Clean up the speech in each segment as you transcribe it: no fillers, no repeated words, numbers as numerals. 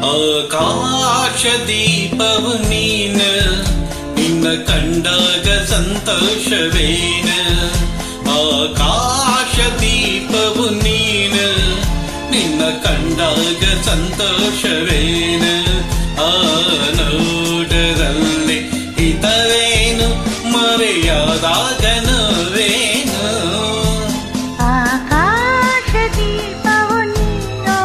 ಆಕಾಶ ದೀಪವು ನೀನು, ನಿನ್ನ ಕಂಡಾಗ ಸಂತೋಷವೇನು. ಆಕಾಶ ದೀಪವು ನೀನು, ನಿನ್ನ ಕಂಡಾಗ ಸಂತೋಷವೇನು. ಆ ನೋಡದಲ್ಲಿ ಹಿತವೇನು, ಮರೆಯಾದಾಗ ನೋವೇನು. ಆಕಾಶ ದೀಪವು ನೀನು,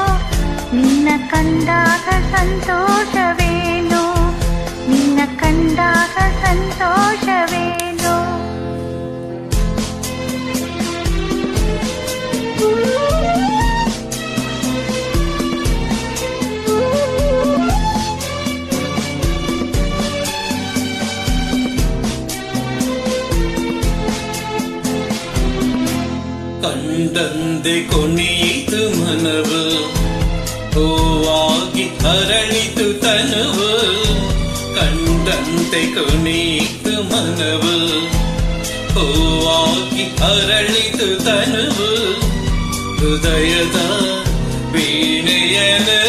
ನಿನ್ನ ಕಂಡಾಗ ಸಂತೋಷವೇನು, ನಿನ್ನ ಕಂಡಾಗ ಸಂತೋಷವೇನು. ಕಂಡಂದೆ ಕೊನೆಯಿತು ಮನವು, ಹೂವಾಗಿ ಅರಳಿತು ತನುವು. ಕಂಡಂತೆ ಕೊನೆಯಿತು ಮನವು, ಹೂವಾಗಿ ಅರಳಿತು ತನುವು. ಹೃದಯದ ವೀಣೆಯನು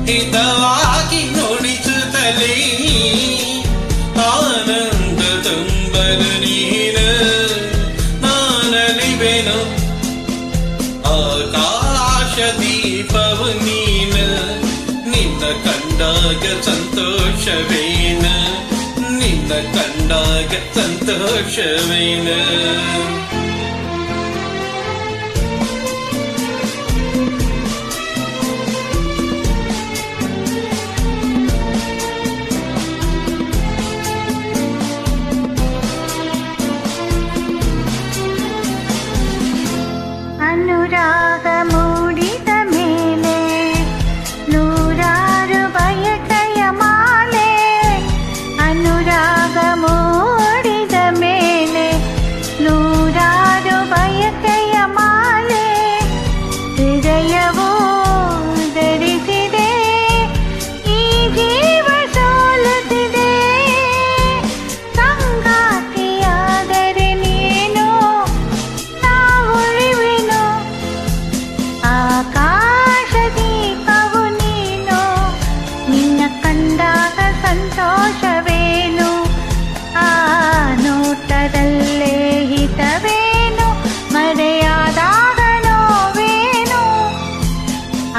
ಹಿತವಾಗಿ ನುಡಿಸುತ್ತಲೇ, ಆನಂದ ತುಂಬಲು ನೀನು ನಾನಲಿವೆನು. ಆಕಾಶ ದೀಪವು ನೀನು, ನಿನ್ನ ಕಂಡಾಗ ಸಂತೋಷವೇನು, ನಿನ್ನ ಕಂಡಾಗ ಸಂತೋಷವೇನು. ಅನುರಾಗ ಮೂಡಿದ ಮೇಲೆ ನೂರಾರು ಬಯಕೆಯ ಮಾಲೆ. ಅನುರಾಗ ಮೂಡಿದ ಮೇಲೆ ನೂರಾರು ಬಯಕೆಯ ಮಾಲೆ. ಹೃದಯವೂ ಧರಿಸಿದೆ, ಈ ಜೀವ ಸೋಲುತ್ತಿದೆ. ಸಂಗಾತಿಯಾದರೆ ನೀನು ನಾವುಳಿವೆನು. ಆಕಾಶ ದೀಪವು ನೀನು, ನಿನ್ನ ಕಂಡಾಗ ಸಂತೋಷವೇನು. ಆ ನೋಟದಲ್ಲೇ ಹಿತವೇನು, ಮರೆಯಾದಾಗ ನೋವೇನು.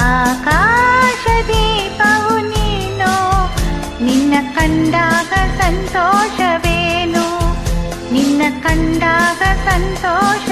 ಆಕಾಶ ದೀಪವು ನೀನು, ನಿನ್ನ ಕಂಡಾಗ ಸಂತೋಷವೇನು, ನಿನ್ನ ಕಂಡಾಗ ಸಂತೋಷ